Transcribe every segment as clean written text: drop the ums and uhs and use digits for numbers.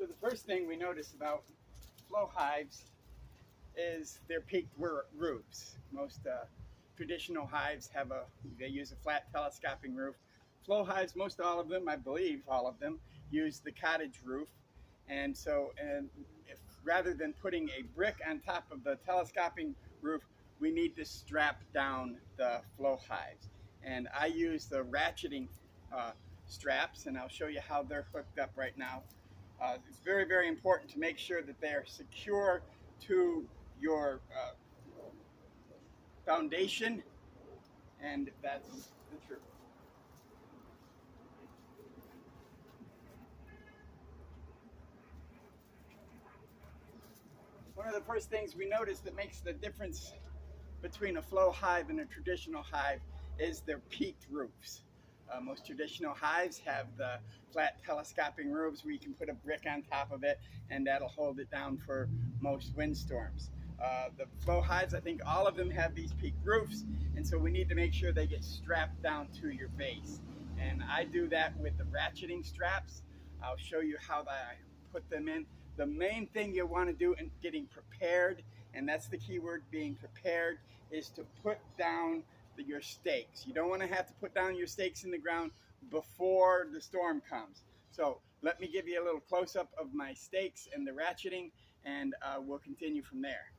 So the first thing we notice about flow hives is their peaked roofs. Most traditional hives they use a flat telescoping roof. Flow hives, most all of them, I believe all of them, use the cottage roof. And so, if rather than putting a brick on top of the telescoping roof, we need to strap down the flow hives. And I use the ratcheting straps, and I'll show you how they're hooked up right now. It's very, very important to make sure that they're secure to your foundation, and that's the truth. One of the first things we notice that makes the difference between a flow hive and a traditional hive is their peaked roofs. Most traditional hives have the flat telescoping roofs where you can put a brick on top of it and that'll hold it down for most windstorms. The flow hives, I think all of them have these peaked roofs, and so we need to make sure they get strapped down to your base. And I do that with the ratcheting straps. I'll show you how I put them in. The main thing you want to do in getting prepared, and that's the key word, being prepared, is to put down your stakes. You don't want to have to put down your stakes in the ground before the storm comes. So let me give you a little close-up of my stakes and the ratcheting, and we'll continue from there.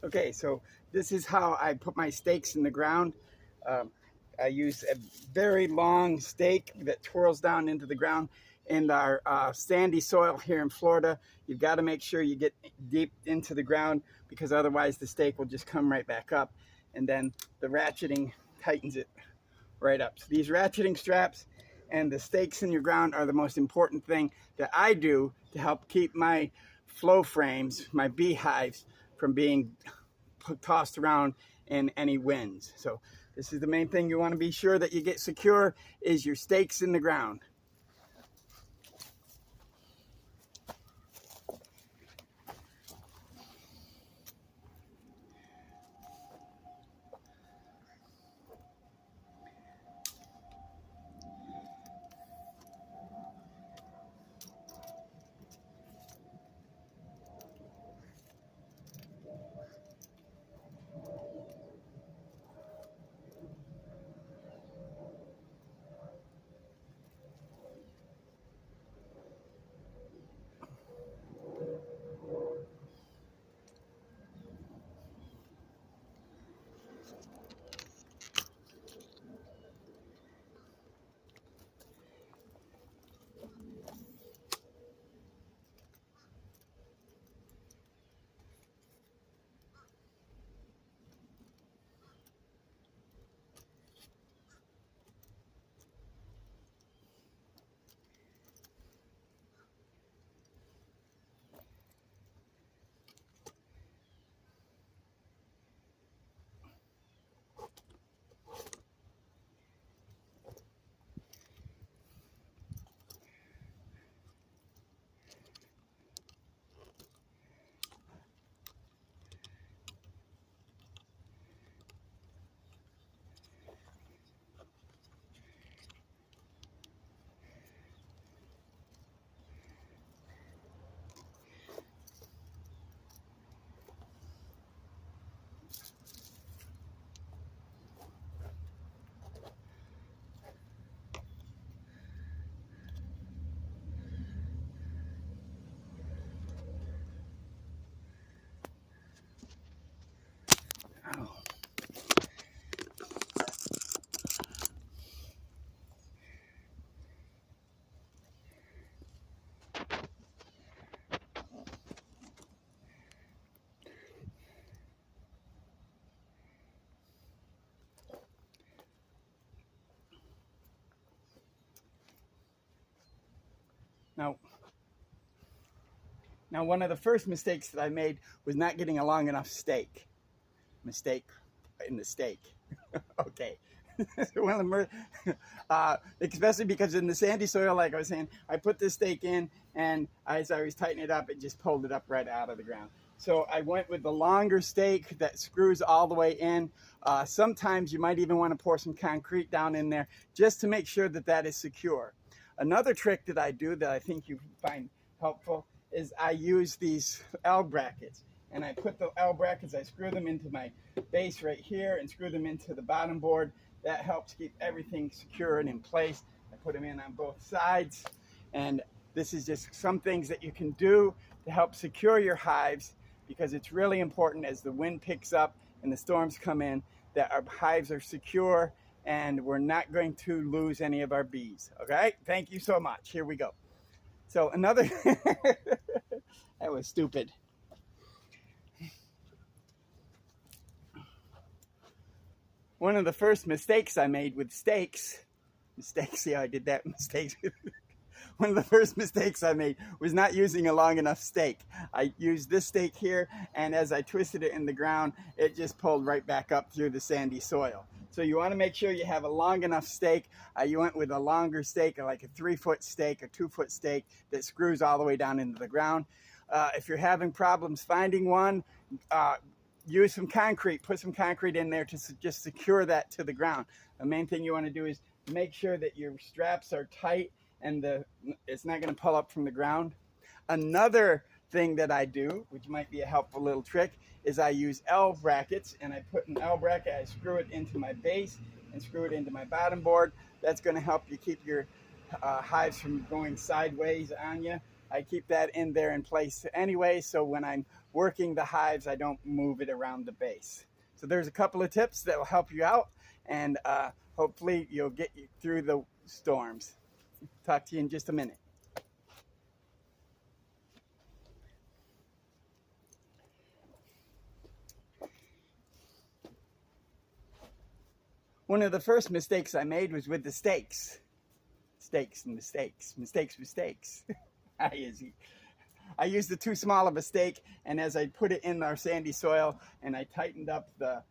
Okay, so this is how I put my stakes in the ground. I use a very long stake that twirls down into the ground. In our sandy soil here in Florida, you've got to make sure you get deep into the ground, because otherwise the stake will just come right back up, and then the ratcheting tightens it right up. So these ratcheting straps and the stakes in your ground are the most important thing that I do to help keep my flow frames, my beehives, from being tossed around in any winds. So this is the main thing you want to be sure that you get secure, is your stakes in the ground. Now, one of the first mistakes that I made was not getting a long enough stake. Mistake in the stake. Okay. Especially because in the sandy soil, like I was saying, I put this stake in, and as I was tightening it up, it just pulled it up right out of the ground. So I went with the longer stake that screws all the way in. Sometimes you might even want to pour some concrete down in there just to make sure that that is secure. Another trick that I do that I think you find helpful is I use these L brackets. And I put the L brackets, I screw them into my base right here and screw them into the bottom board. That helps keep everything secure and in place. I put them in on both sides. And this is just some things that you can do to help secure your hives, because it's really important as the wind picks up and the storms come in that our hives are secure and we're not going to lose any of our bees. Okay, thank you so much. Here we go. So another, that was stupid. One of the first mistakes I made with stakes, see how I did that, mistakes. One of the first mistakes I made was not using a long enough stake. I used this stake here, and as I twisted it in the ground, it just pulled right back up through the sandy soil. So you want to make sure you have a long enough stake. You went with a longer stake, like a 3-foot stake, a 2-foot stake that screws all the way down into the ground. If you're having problems finding one, use some concrete, put some concrete in there to just secure that to the ground. The main thing you want to do is make sure that your straps are tight and it's not going to pull up from the ground. Another thing that I do, which might be a helpful little trick, is I use L brackets, and I put an L bracket, I screw it into my base and screw it into my bottom board. That's going to help you keep your hives from going sideways on you. I keep that in there in place anyway, so when I'm working the hives, I don't move it around the base. So there's a couple of tips that will help you out, and hopefully you'll get you through the storms. Talk to you in just a minute. One of the first mistakes I made was with the stakes. Mistakes. I used the too small of a stake, and as I put it in our sandy soil and I tightened up the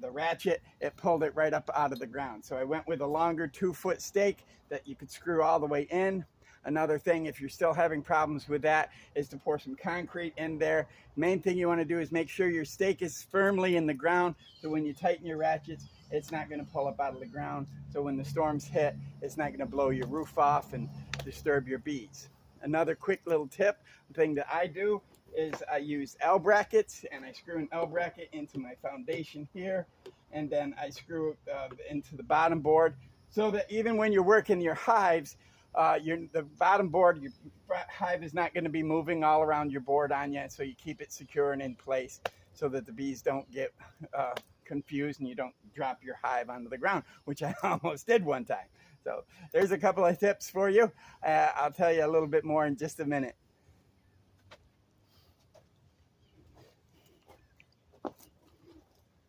ratchet, it pulled it right up out of the ground. So I went with a longer 2-foot stake that you could screw all the way in. Another thing, if you're still having problems with that, is to pour some concrete in there. Main thing you want to do is make sure your stake is firmly in the ground, so when you tighten your ratchets, it's not going to pull up out of the ground. So when the storms hit, it's not going to blow your roof off and disturb your bees. Another quick little tip, thing that I do, is I use L brackets, and I screw an L bracket into my foundation here, and then I screw into the bottom board, so that even when you're working your hives, the bottom board, your hive is not going to be moving all around your board on you, so you keep it secure and in place so that the bees don't get confused and you don't drop your hive onto the ground, which I almost did one time. So there's a couple of tips for you. I'll tell you a little bit more in just a minute.